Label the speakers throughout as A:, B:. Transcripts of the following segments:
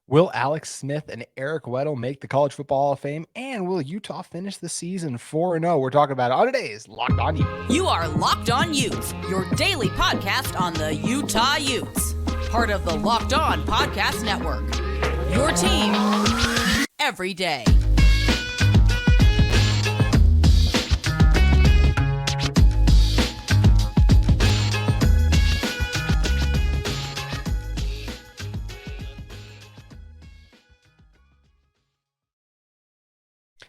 A: Will Alex Smith and Eric Weddle make the College Football Hall of Fame? And will Utah finish the season 4-0? We're talking about it on today's Locked On Utes.
B: You are Locked On Utes, your daily podcast on the Utah Utes. Part of the Locked On Podcast Network. Your team every day.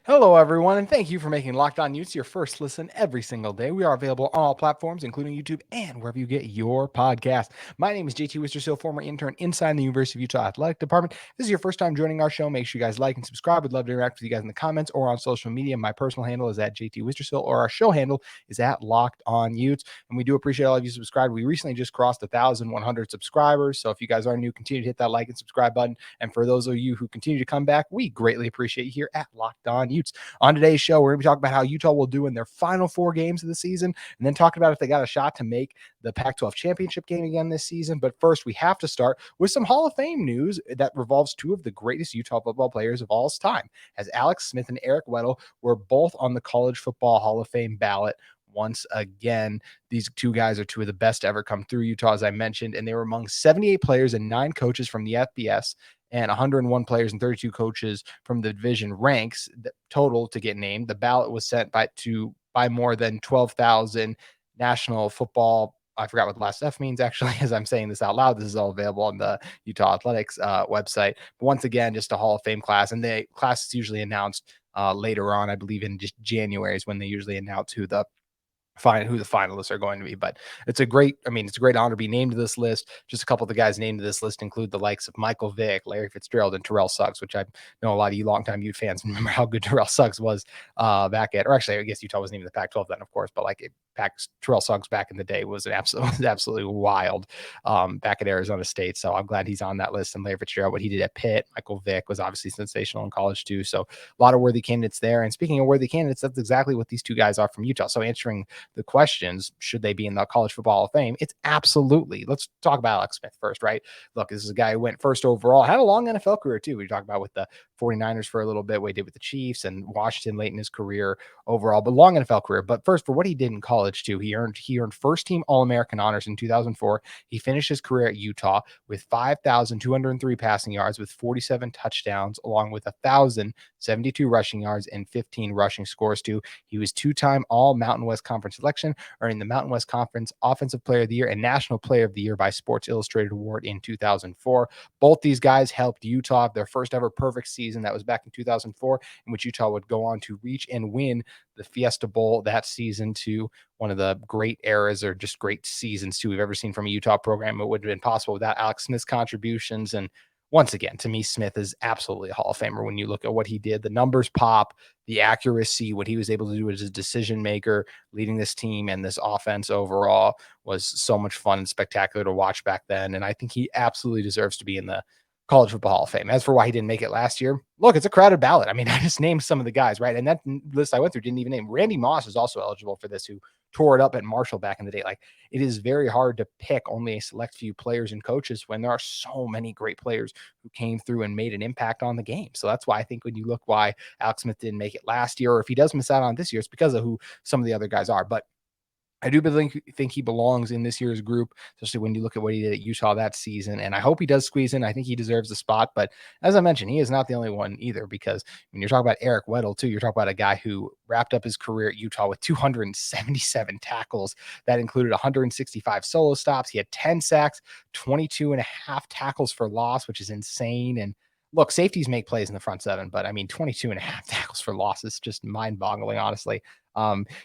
A: Hello, everyone, and thank you for making Locked On Utes your first listen every single day. We are available on all platforms, including YouTube and wherever you get your podcast. My name is JT Wistrcill, former intern inside the University of Utah Athletic Department. If this is your first time joining our show, make sure you guys like and subscribe. We'd love to interact with you guys in the comments or on social media. My personal handle is at JT Wistrcill, or our show handle is at Locked On Utes. And we do appreciate all of you subscribed. We recently just crossed 1,100 subscribers. So if you guys are new, continue to hit that like and subscribe button. And for those of you who continue to come back, we greatly appreciate you here at Locked On Utes. On today's show, we're going to be talking about how Utah will do in their final 4 games of the season, and then talking about if they got a shot to make the Pac-12 championship game again this season. But first, we have to start with some Hall of Fame news that revolves 2 of the greatest Utah football players of all time, as Alex Smith and Eric Weddle were both on the College Football Hall of Fame ballot. Once again, these 2 guys are 2 of the best to ever come through Utah, as I mentioned, and they were among 78 players and 9 coaches from the FBS and 101 players and 32 coaches from the division ranks total to get named. The ballot was sent by more than 12,000 national football. I forgot what the last F means, actually, as I'm saying this out loud. This is all available on the Utah Athletics website. But once again, just a Hall of Fame class, and the class is usually announced later on. I believe in just January is when they usually announce who the finalists are going to be. But it's a great honor to be named to this list. Just a couple of the guys named to this list include the likes of Michael Vick, Larry Fitzgerald, and Terrell Suggs, which I know a lot of you longtime Ute fans remember how good Terrell Suggs was back at, or actually, I guess Utah wasn't even the Pac-12 then, of course, but Terrell Suggs back in the day was absolutely wild back at Arizona State. So I'm glad he's on that list. And Larry Fitzgerald, what he did at Pitt, Michael Vick was obviously sensational in college too. So a lot of worthy candidates there. And speaking of worthy candidates, that's exactly what these 2 guys are from Utah. So answering the questions, should they be in the College Football Hall of Fame? It's absolutely. Let's talk about Alex Smith first, right? Look, this is a guy who went first overall, had a long NFL career too. We talked about with the 49ers for a little bit, what he did with the Chiefs, and Washington late in his career overall, but long NFL career. But first, for what he did in college too, he earned first team All-American honors in 2004. He finished his career at Utah with 5,203 passing yards with 47 touchdowns, along with 1,072 rushing yards and 15 rushing scores too. He was 2-time All Mountain West Conference selection, earning the Mountain West Conference Offensive Player of the Year and National Player of the Year by Sports Illustrated Award in 2004. Both these guys helped Utah have their first ever perfect season. That was back in 2004, in which Utah would go on to reach and win the Fiesta Bowl that season, to one of the great eras, or just great seasons too, we've ever seen from a Utah program. It would have been possible without Alex Smith's contributions. And once again, to me, Smith is absolutely a Hall of Famer. When you look at what he did, the numbers pop, the accuracy, what he was able to do as a decision maker, leading this team and this offense overall was so much fun and spectacular to watch back then. And I think he absolutely deserves to be in the College Football Hall of Fame. As for why he didn't make it last year, look, it's a crowded ballot. I mean, I just named some of the guys, right? And that list I went through didn't even name Randy Moss is also eligible for this, who tore it up at Marshall back in the day. Like, it is very hard to pick only a select few players and coaches when there are so many great players who came through and made an impact on the game. So that's why I think when you look why Alex Smith didn't make it last year, or if he does miss out on this year, it's because of who some of the other guys are. But I do think he belongs in this year's group, especially when you look at what he did at Utah that season. And I hope he does squeeze in. I think he deserves the spot. But as I mentioned, he is not the only one either, because when you're talking about Eric Weddle too, you're talking about a guy who wrapped up his career at Utah with 277 tackles. That included 165 solo stops. He had 10 sacks, 22 and a half tackles for loss, which is insane. And look, safeties make plays in the front 7, but I mean, 22 and a half tackles for loss is just mind boggling, honestly.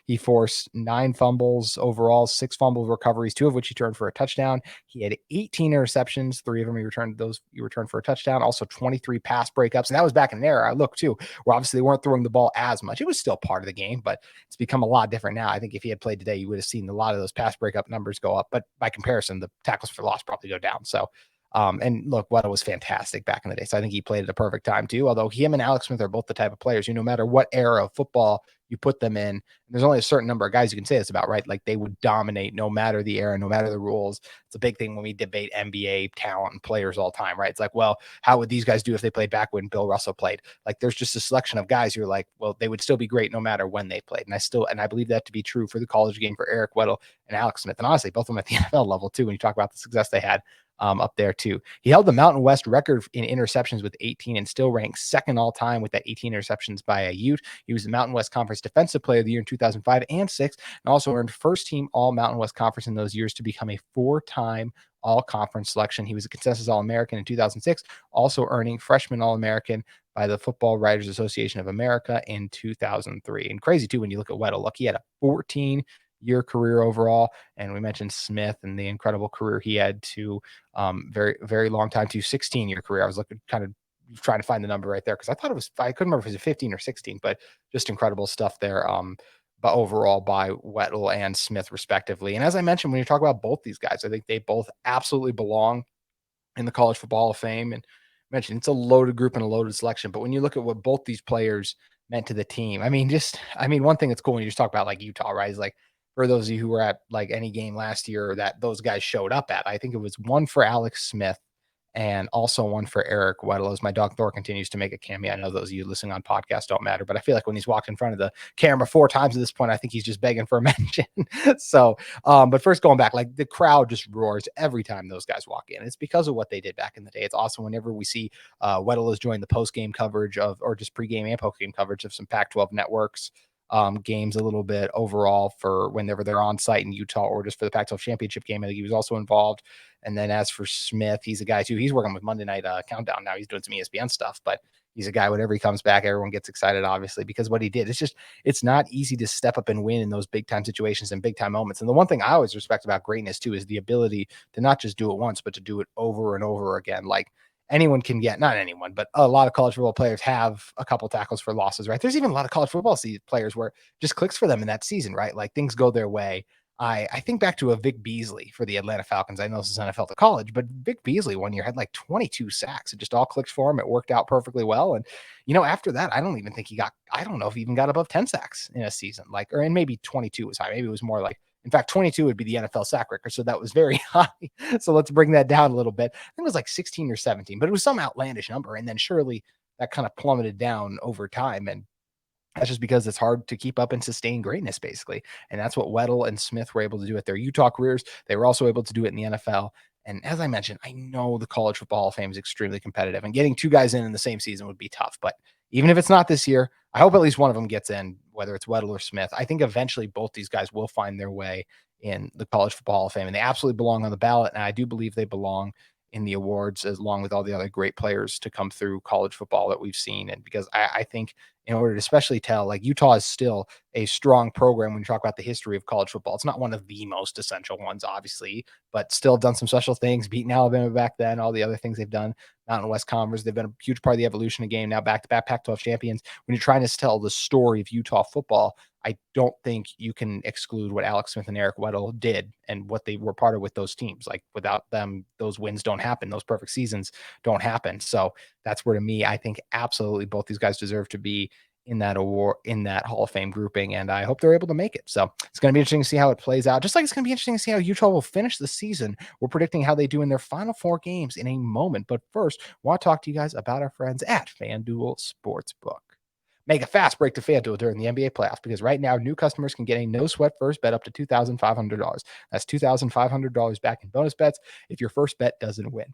A: He forced 9 fumbles overall, 6 fumble recoveries, 2 of which he turned for a touchdown. He had 18 interceptions, 3 of them he returned for a touchdown. Also 23 pass breakups, and that was back in an era, I look too, where obviously they weren't throwing the ball as much. It was still part of the game, but it's become a lot different now. I think if he had played today, you would have seen a lot of those pass breakup numbers go up, but by comparison, the tackles for loss probably go down. So and look, Weddle was fantastic back in the day. So I think he played at a perfect time too. Although him and Alex Smith are both the type of players who, no matter what era of football you put them in. And there's only a certain number of guys you can say this about, right? Like they would dominate no matter the era, no matter the rules. It's a big thing when we debate NBA talent and players all the time, right? It's like, well, how would these guys do if they played back when Bill Russell played? Like there's just a selection of guys you're like, well, they would still be great no matter when they played. And I believe that to be true for the college game for Eric Weddle and Alex Smith. And honestly, both of them at the NFL level too, when you talk about the success they had up there too. He held the Mountain West record in interceptions with 18 and still ranks second all time with that 18 interceptions by a Ute. He was the Mountain West Conference Defensive Player of the Year in 2005 and 6, and also earned first team All Mountain West Conference in those years to become a 4-time All-Conference selection. He was a consensus All-American in 2006, also earning Freshman All-American by the Football Writers Association of America in 2003. And crazy too when you look at Weddle. Look, he had a 14-year career overall, and we mentioned Smith and the incredible career he had to very, very long time to 16-year career. I was looking kind of trying to find the number right there because I couldn't remember if it was 15 or 16, but just incredible stuff there. But overall by Weddle and Smith respectively. And as I mentioned, when you talk about both these guys, I think they both absolutely belong in the College Football Hall of Fame. And I mentioned it's a loaded group and a loaded selection. But when you look at what both these players meant to the team, one thing that's cool when you just talk about like Utah, right? Is like for those of you who were at like any game last year that those guys showed up at, I think it was one for Alex Smith and also one for Eric Weddle, as my dog Thor continues to make a cameo. I know those of you listening on podcasts don't matter, but I feel like when he's walked in front of the camera 4 times at this point, I think he's just begging for a mention. So, but first going back, like the crowd just roars every time those guys walk in. It's because of what they did back in the day. It's awesome whenever we see Weddle has joined the post-game coverage or just pre-game and post-game coverage of some Pac-12 networks games a little bit overall for whenever they're on site in Utah or just for the Pac-12 championship game. I think he was also involved. And then as for Smith, he's a guy too. He's working with Monday Night Countdown now. He's doing some ESPN stuff, but he's a guy whenever he comes back, everyone gets excited, obviously, because what he did. It's not easy to step up and win in those big time situations and big time moments. And the one thing I always respect about greatness too is the ability to not just do it once, but to do it over and over again. Like anyone can get, not anyone, but a lot of college football players have a couple tackles for losses, right? There's even a lot of college football players where it just clicks for them in that season, right? Like things go their way. I think back to a Vic Beasley for the Atlanta Falcons. I know this is NFL to college, but Vic Beasley one year had like 22 sacks. It just all clicked for him. It worked out perfectly well. And, after that, I don't know if he even got above 10 sacks in a season, and maybe 22 was high. Maybe it was more like, in fact, 22 would be the NFL sack record. So that was very high. So let's bring that down a little bit. I think it was like 16 or 17, but it was some outlandish number. And then surely that kind of plummeted down over time. And that's just because it's hard to keep up and sustain greatness, basically. And that's what Weddle and Smith were able to do at their Utah careers. They were also able to do it in the NFL. And as I mentioned, I know the College Football Hall of Fame is extremely competitive, and getting 2 guys in the same season would be tough. But even if it's not this year, I hope at least one of them gets in, whether it's Weddle or Smith. I think eventually both these guys will find their way in the College Football Hall of Fame, and they absolutely belong on the ballot. And I do believe they belong in the awards along with all the other great players to come through college football that we've seen. And because I think in order to especially tell, like Utah is still a strong program when you talk about the history of college football. It's not one of the most essential ones, obviously, but still done some special things, beating Alabama back then, all the other things they've done, Mountain West Conference. They've been a huge part of the evolution of the game, now back-to-back Pac-12 champions. When you're trying to tell the story of Utah football, I don't think you can exclude what Alex Smith and Eric Weddle did and what they were part of with those teams. Like without them, those wins don't happen. Those perfect seasons don't happen. So that's where, to me, I think absolutely both these guys deserve to be in that award, in that Hall of Fame grouping. And I hope they're able to make it. So it's going to be interesting to see how it plays out. Just like it's going to be interesting to see how Utah will finish the season. We're predicting how they do in their final 4 games in a moment. But first, I want to talk to you guys about our friends at FanDuel Sportsbook. Make a fast break to FanDuel during the NBA playoffs because right now new customers can get a no-sweat first bet up to $2,500. That's $2,500 back in bonus bets if your first bet doesn't win.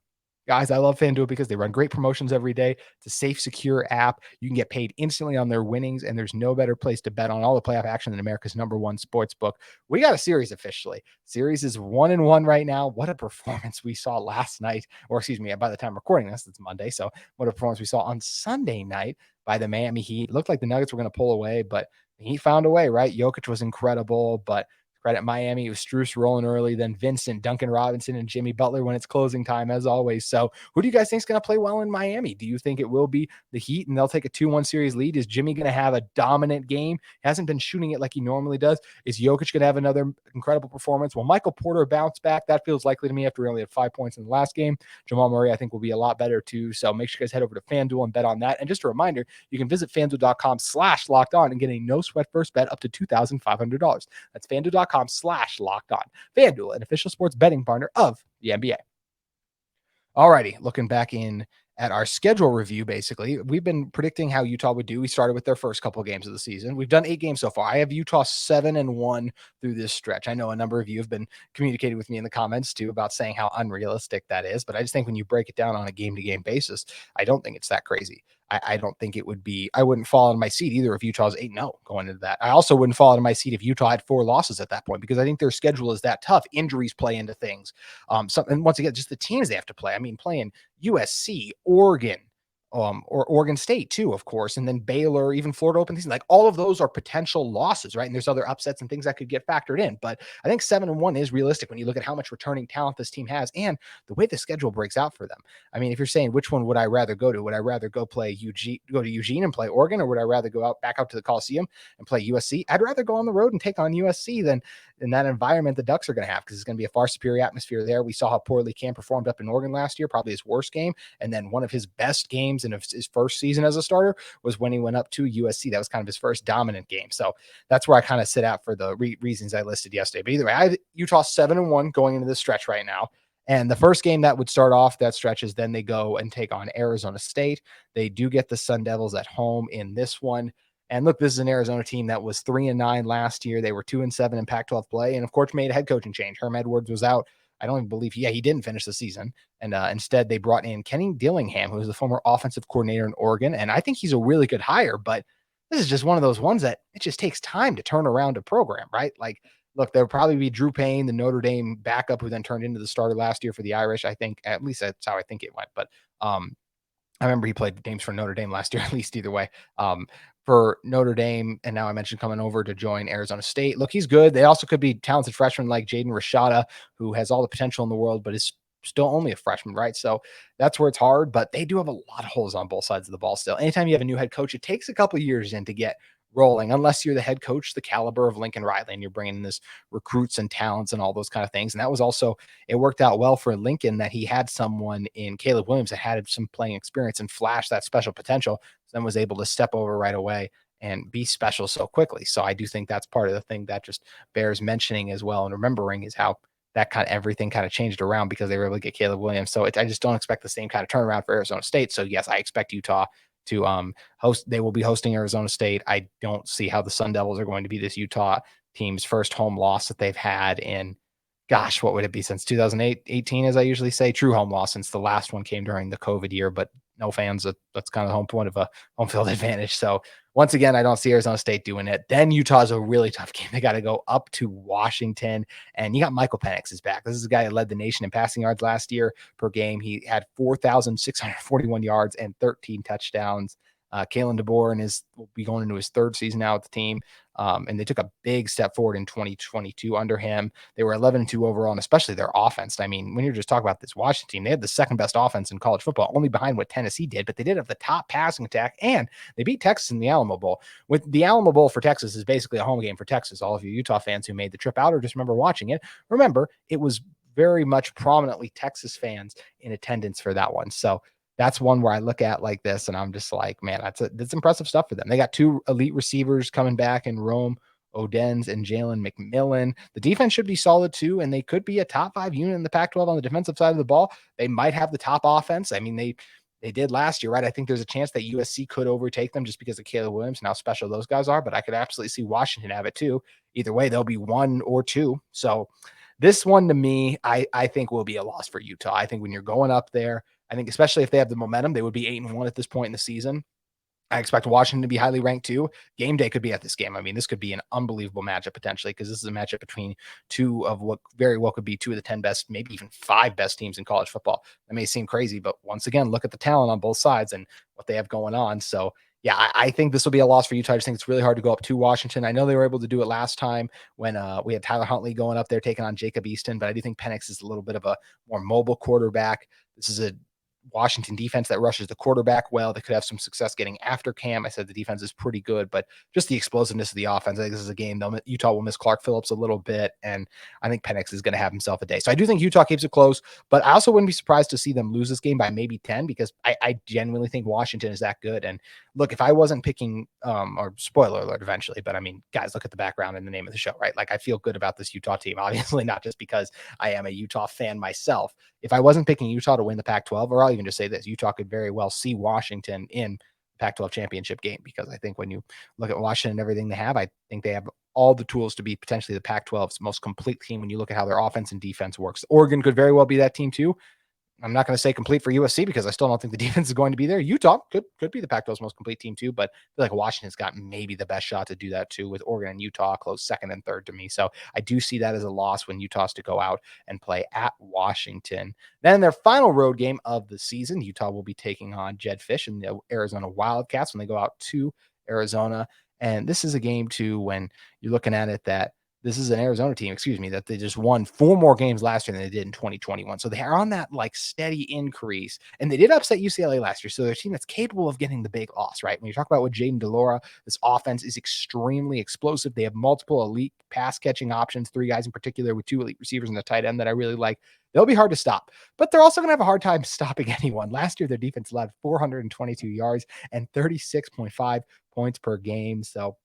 A: Guys, I love FanDuel because they run great promotions every day. It's a safe, secure app. You can get paid instantly on their winnings, and there's no better place to bet on all the playoff action than America's #1 sports book. We got a series officially. Series is 1-1 right now. What a performance we saw last night, or excuse me, by the time recording this, it's Monday. So what a performance we saw on Sunday night by the Miami Heat. It looked like the Nuggets were going to pull away, but the Heat found a way, right? Jokic was incredible, but Credit Miami. It was Strus rolling early, then Vincent, Duncan Robinson, and Jimmy Butler when it's closing time, as always. So who do you guys think is going to play well in Miami? Do you think it will be the Heat and they'll take a 2-1 series lead? Is Jimmy going to have a dominant game? He hasn't been shooting it like he normally does. Is Jokic going to have another incredible performance? Will Michael Porter bounce back? That feels likely to me after he only had 5 points in the last game. Jamal Murray, I think, will be a lot better too. So make sure you guys head over to FanDuel and bet on that. And just a reminder, you can visit FanDuel.com/lockedon and get a no sweat first bet up to $2,500. That's FanDuel.com/lockedon. FanDuel, an official sports betting partner of the NBA. Alrighty, looking back in at our schedule review, basically, we've been predicting how Utah would do. We started with their first couple of games of the season. We've done 8 games so far. I have Utah 7-1 through this stretch. I know a number of you have been communicating with me in the comments too about saying how unrealistic that is, but I just think when you break it down on a game-to-game basis, I don't think it's that crazy. I don't think it would be, I wouldn't fall out of my seat either if Utah's 8-0 going into that. I also wouldn't fall out of my seat if Utah had 4 losses at that point, because I think their schedule is that tough. Injuries play into things. And once again, just the teams they have to play. I mean, playing USC, Oregon, or Oregon State too, of course, and then Baylor, even Florida open season, like all of those are potential losses, right? And there's other upsets and things that could get factored in. But I think 7-1 is realistic when you look at how much returning talent this team has and the way the schedule breaks out for them. I mean, if you're saying which one would I rather go to, would I rather go to Eugene and play Oregon, or would I rather go back out to the Coliseum and play USC? I'd rather go on the road and take on USC than in that environment the Ducks are going to have, because it's going to be a far superior atmosphere there. We saw how poorly Cam performed up in Oregon last year, probably his worst game. And then one of his best games in his first season as a starter was when he went up to USC. That was kind of his first dominant game. So that's where I kind of sit out for the reasons I listed yesterday. But either way, I have Utah 7-1 going into this stretch right now. And the first game that would start off that stretch is then they go and take on Arizona State. They do get the Sun Devils at home in this one. And look, this is an Arizona team that was 3-9 last year. They were 2-7 in Pac-12 play, and of course made a head coaching change. Herm Edwards was out. I don't even believe he didn't finish the season. And instead they brought in Kenny Dillingham, who was the former offensive coordinator in Oregon. And I think he's a really good hire, but this is just one of those ones that it just takes time to turn around a program, right? Like, look, there'll probably be Drew Payne, the Notre Dame backup, who then turned into the starter last year for the Irish. I think, at least that's how I think it went. But I remember he played games for Notre Dame last year, at least either way. For Notre Dame, and now I mentioned coming over to join Arizona State. Look, he's good. They also could be talented freshmen like Jaden Rashada, who has all the potential in the world, but is still only a freshman, right? So that's where it's hard, but they do have a lot of holes on both sides of the ball still. Anytime you have a new head coach, it takes a couple of years in to get rolling, unless you're the head coach, the caliber of Lincoln Riley, and you're bringing in this recruits and talents and all those kind of things. And that was also, it worked out well for Lincoln that he had someone in Caleb Williams that had some playing experience and flashed that special potential, then was able to step over right away and be special so quickly. So I do think that's part of the thing that just bears mentioning as well and remembering, is how that kind of everything kind of changed around because they were able to get Caleb Williams. So I just don't expect the same kind of turnaround for Arizona State. So yes, I expect Utah to host. They will be hosting Arizona State. I don't see how the Sun Devils are going to be this Utah team's first home loss that they've had in, gosh, what would it be, since 2018, as I usually say, true home loss, since the last one came during the COVID year, but no fans. That's kind of the home point of a home field advantage. So once again, I don't see Arizona State doing it. Then Utah's a really tough game. They got to go up to Washington, and you got Michael Penix is back. This is a guy that led the nation in passing yards last year per game. He had 4,641 yards and 13 touchdowns. Kalen DeBoer will be going into his 3rd season now with the team. And they took a big step forward in 2022 under him. They were 11-2 overall, and especially their offense. I mean, when you're just talking about this Washington team, they had the 2nd best offense in college football, only behind what Tennessee did, but they did have the top passing attack, and they beat Texas in the Alamo Bowl. With the Alamo Bowl for Texas is basically a home game for Texas. All of you Utah fans who made the trip out or just remember watching it, remember it was very much prominently Texas fans in attendance for that one. So that's one where I look at like this and I'm just like, man, that's impressive stuff for them. They got 2 elite receivers coming back in Rome Odens and Jalen McMillan. The defense should be solid too, and they could be a top 5 unit in the Pac-12 on the defensive side of the ball. They might have the top offense. I mean, they did last year, right? I think there's a chance that USC could overtake them just because of Caleb Williams and how special those guys are, but I could absolutely see Washington have it too. Either way, they'll be 1 or 2. So this one to me, I think will be a loss for Utah. I think when you're going up there, I think especially if they have the momentum, they would be 8-1 at this point in the season. I expect Washington to be highly ranked too. Game day could be at this game. I mean, this could be an unbelievable matchup potentially, because this is a matchup between 2 of what very well could be 2 of the 10 best, maybe even 5 best teams in college football. That may seem crazy, but once again, look at the talent on both sides and what they have going on. So Yeah, I think this will be a loss for Utah. I just think it's really hard to go up to Washington. I know they were able to do it last time when we had Tyler Huntley going up there taking on Jacob Easton, but I do think Penix is a little bit of a more mobile quarterback. This is a Washington defense that rushes the quarterback well. They could have some success getting after Cam. I said the defense is pretty good, but just the explosiveness of the offense. I think this is a game though. Utah will miss Clark Phillips a little bit, and I think Penix is going to have himself a day. So I do think Utah keeps it close, but I also wouldn't be surprised to see them lose this game by maybe 10 because I genuinely think Washington is that good. And look, if I wasn't picking, or spoiler alert eventually, but I mean, guys, look at the background and the name of the show, right? Like I feel good about this Utah team, obviously not just because I am a Utah fan myself. If I wasn't picking Utah to win the Pac-12, or I'll even just say this, Utah could very well see Washington in Pac-12 championship game, because I think when you look at Washington and everything they have, I think they have all the tools to be potentially the Pac-12's most complete team when you look at how their offense and defense works. Oregon could very well be that team too. I'm not going to say complete for USC because I still don't think the defense is going to be there. Utah could be the Pac-12's most complete team too, but I feel like Washington's got maybe the best shot to do that too, with Oregon and Utah close second and third to me. So I do see that as a loss when Utah's to go out and play at Washington. Then their final road game of the season, Utah will be taking on Jedd Fisch and the Arizona Wildcats when they go out to Arizona. And this is a game too, when you're looking at it, that this is an Arizona team, that they just won 4 more games last year than they did in 2021. So they are on that like steady increase, and they did upset UCLA last year. So they're a team that's capable of getting the big loss, right? When you talk about with Jayden de Laura, this offense is extremely explosive. They have multiple elite pass catching options, 3 guys in particular with 2 elite receivers and the tight end that I really like. They'll be hard to stop, but they're also going to have a hard time stopping anyone. Last year, their defense allowed 422 yards and 36.5 points per game. So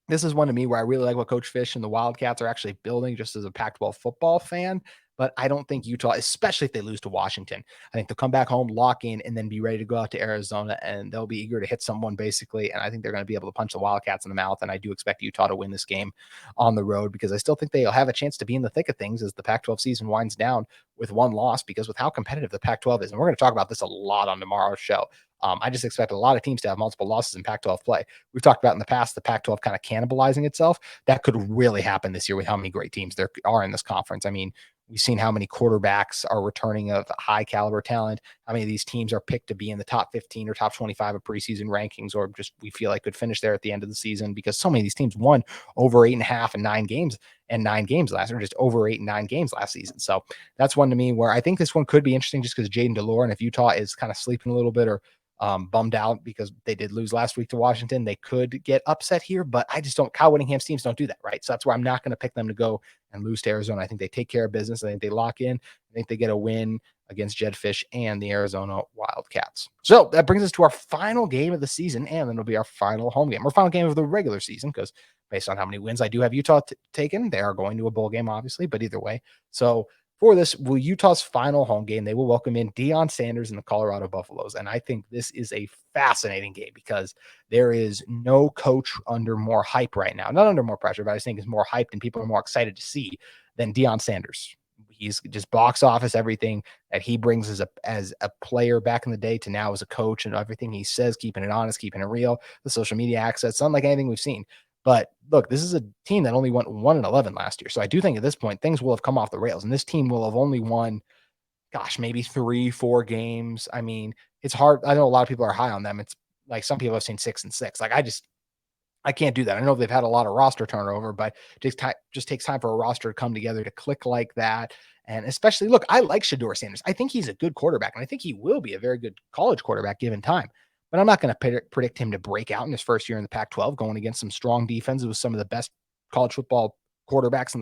A: this is one to me where I really like what Coach Fisch and the Wildcats are actually building just as a Pac-12 football fan. But I don't think Utah, especially if they lose to Washington, I think they'll come back home, lock in, and then be ready to go out to Arizona, and they'll be eager to hit someone basically. And I think they're going to be able to punch the Wildcats in the mouth. And I do expect Utah to win this game on the road, because I still think they'll have a chance to be in the thick of things as the Pac-12 season winds down with 1 loss, because with how competitive the Pac-12 is, and we're going to talk about this a lot on tomorrow's show. I just expect a lot of teams to have multiple losses in Pac-12 play. We've talked about in the past the Pac-12 kind of cannibalizing itself. That could really happen this year with how many great teams there are in this conference. I mean, we've seen how many quarterbacks are returning of high caliber talent. How many of these teams are picked to be in the top 15 or top 25 of preseason rankings, or just we feel like could finish there at the end of the season, because so many of these teams won over 8.5 and 9 games and 9 games last year, just over 8 and 9 games last season. So that's one to me where I think this one could be interesting just because Jayden de Laura, and if Utah is kind of sleeping a little bit or bummed out because they did lose last week to Washington, they could get upset here, but I just don't. Kyle Whittingham's teams don't do that, right? So that's where I'm not going to pick them to go and lose to Arizona. I think they take care of business. I think they lock in. I think they get a win against Jedd Fisch and the Arizona Wildcats. So that brings us to our final game of the season, and then it'll be our final home game, or final game of the regular season, because based on how many wins I do have Utah taken, they are going to a bowl game, obviously, but either way. So for this, Utah's final home game, they will welcome in Deion Sanders and the Colorado Buffaloes. And I think this is a fascinating game because there is no coach under more hype right now. Not under more pressure, but I just think is more hyped and people are more excited to see than Deion Sanders. He's just box office, everything that he brings as a player back in the day to now as a coach, and everything he says, keeping it honest, keeping it real, the social media access, unlike anything we've seen. But look, this is a team that only went 1-11 last year. So I do think at this point, things will have come off the rails, and this team will have only won, maybe 3-4 games. I mean, it's hard. I know a lot of people are high on them. It's like some people have seen 6-6. Like I can't do that. I know they've had a lot of roster turnover, but it just takes time for a roster to come together to click like that. And especially, look, I like Shedeur Sanders. I think he's a good quarterback, and I think he will be a very good college quarterback given time. But I'm not going to predict him to break out in his first year in the Pac-12, going against some strong defenses with some of the best college football quarterbacks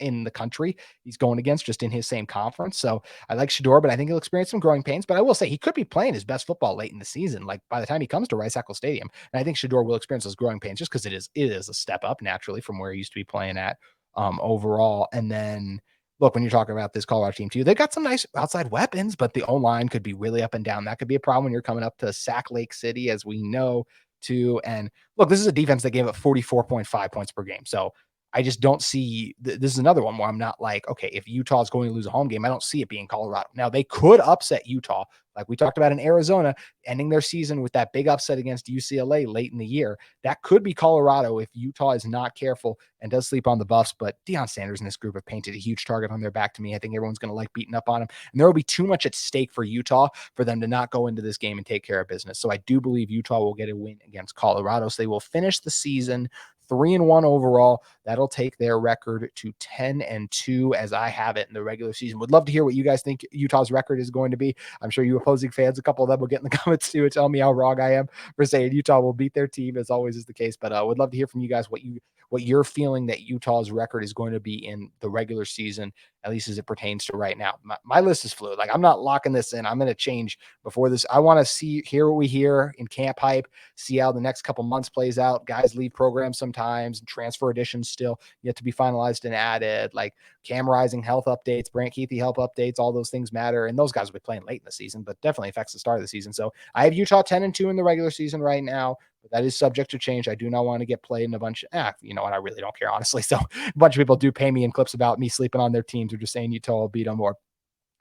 A: in the country he's going against just in his same conference. So I like Shedeur, but I think he'll experience some growing pains. But I will say he could be playing his best football late in the season, like by the time he comes to Rice-Eccles Stadium. And I think Shedeur will experience those growing pains just because it is a step up naturally from where he used to be playing at overall. And then look, when you're talking about this Colorado team too, they got some nice outside weapons, but the O-line could be really up and down. That could be a problem when you're coming up to Sac Lake City, as we know too. And look, this is a defense that gave up 44.5 points per game. So I just don't see this is another one where I'm not like, okay, if Utah is going to lose a home game, I don't see it being Colorado. Now they could upset Utah Like we talked about in Arizona, ending their season with that big upset against UCLA late in the year. That could be Colorado if Utah is not careful and does sleep on the Buffs. But Deion Sanders and this group have painted a huge target on their back to me. I think everyone's going to like beating up on him. And there will be too much at stake for Utah for them to not go into this game and take care of business. So I do believe Utah will get a win against Colorado. So they will finish the season 3-1 overall. That'll take their record to 10-2 as I have it in the regular season. Would love to hear what you guys think Utah's record is going to be. I'm sure you opposing fans, a couple of them will get in the comments too and tell me how wrong I am for saying Utah will beat their team, as always is the case. But would love to hear from you guys what you're feeling that Utah's record is going to be in the regular season, at least as it pertains to right now. My list is fluid. Like I'm not locking this in. I'm going to change before this. I want to hear what we hear in camp hype, see how the next couple months plays out. Guys leave programs sometimes, and transfer additions still yet to be finalized and added. Like Cam Rising health updates, Brant Keithy health updates, all those things matter. And those guys will be playing late in the season, but definitely affects the start of the season. So I have Utah 10-2 in the regular season right now, but that is subject to change. I do not want to get played in a bunch of, you know what? I really don't care, honestly. So a bunch of people do pay me in clips about me sleeping on their teams or just saying Utah will beat them or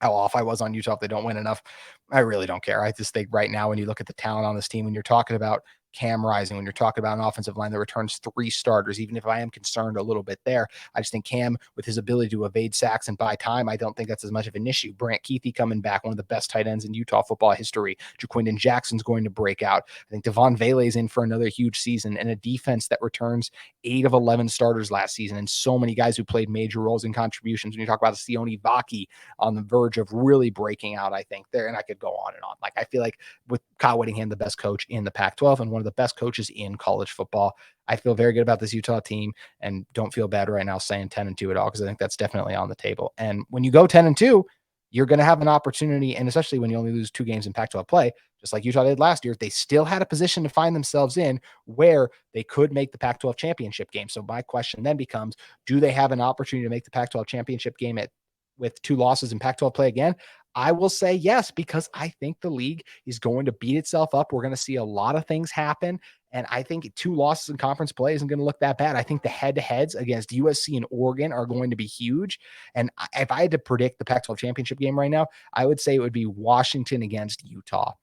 A: how off I was on Utah if they don't win enough. I really don't care. I just think right now, when you look at the talent on this team, when you're talking about Cam Rising, when you're talking about an offensive line that returns 3 starters, even if I am concerned a little bit there, I just think Cam, with his ability to evade sacks and buy time, I don't think that's as much of an issue. Brant Keithy coming back, one of the best tight ends in Utah football history. Jaquindon Jackson's going to break out. I think Devon Vele's in for another huge season, and a defense that returns 8 of 11 starters last season, and so many guys who played major roles in contributions. When you talk about Sione Vaki on the verge of really breaking out, I think there, and I could go on and on. Like I feel like with Kyle Whittingham, the best coach in the Pac-12 and one of the best coaches in college football, I feel very good about this Utah team and don't feel bad right now saying 10-2 at all, because I think that's definitely on the table. And when you go 10-2, you're going to have an opportunity, and especially when you only lose 2 games in Pac-12 play, just like Utah did last year, they still had a position to find themselves in where they could make the Pac-12 championship game. So my question then becomes, do they have an opportunity to make the Pac-12 championship game with 2 losses in Pac-12 play again? I will say yes, because I think the league is going to beat itself up. We're going to see a lot of things happen. And I think 2 losses in conference play isn't going to look that bad. I think the head-to-heads against USC and Oregon are going to be huge. And if I had to predict the Pac-12 championship game right now, I would say it would be Washington against Utah.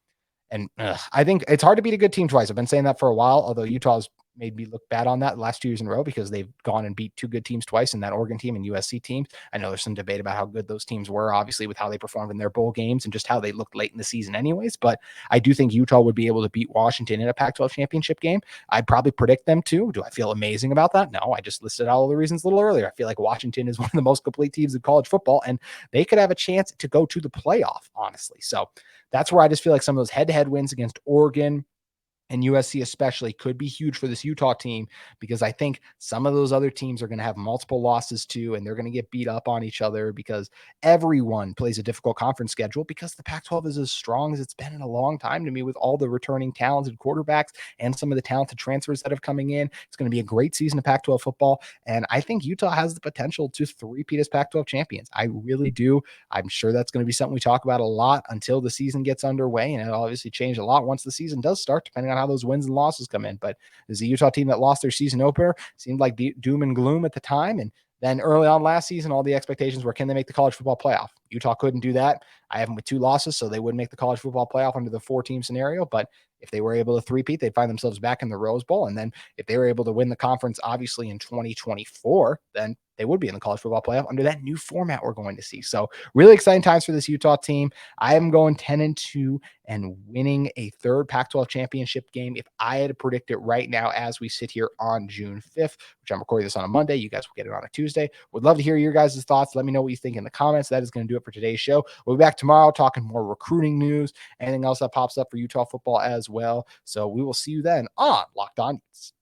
A: And I think it's hard to beat a good team twice. I've been saying that for a while, although Utah's made me look bad on that the last 2 years in a row because they've gone and beat 2 good teams twice in that Oregon team and USC team. I know there's some debate about how good those teams were, obviously, with how they performed in their bowl games and just how they looked late in the season anyways. But I do think Utah would be able to beat Washington in a Pac-12 championship game. I'd probably predict them to. Do I feel amazing about that? No, I just listed all the reasons a little earlier. I feel like Washington is one of the most complete teams in college football, and they could have a chance to go to the playoff, honestly. So that's where I just feel like some of those head-to-head wins against Oregon and USC especially could be huge for this Utah team, because I think some of those other teams are going to have multiple losses too, and they're going to get beat up on each other because everyone plays a difficult conference schedule, because the Pac-12 is as strong as it's been in a long time to me, with all the returning talented quarterbacks and some of the talented transfers that have coming in. It's going to be a great season of Pac-12 football, and I think Utah has the potential to three-peat as Pac-12 champions. I really do. I'm sure that's going to be something we talk about a lot until the season gets underway, and it'll obviously change a lot once the season does start, depending on how those wins and losses come in. But there's a Utah team that lost their season opener, seemed like doom and gloom at the time, and then early on last season, all the expectations were, can they make the college football playoff? Utah couldn't do that. I have them with 2 losses, so they wouldn't make the college football playoff under the 4-team scenario. But if they were able to three-peat, they'd find themselves back in the Rose Bowl. And then if they were able to win the conference, obviously in 2024, then they would be in the college football playoff under that new format we're going to see. So really exciting times for this Utah team. I am going 10-2 and winning a 3rd Pac-12 championship game. If I had to predict it right now as we sit here on June 5th, which I'm recording this on a Monday, you guys will get it on a Tuesday. Would love to hear your guys' thoughts. Let me know what you think in the comments. That is going to do it for today's show. We'll be back tomorrow talking more recruiting news, anything else that pops up for Utah football as well. So we will see you then on Locked On Utes.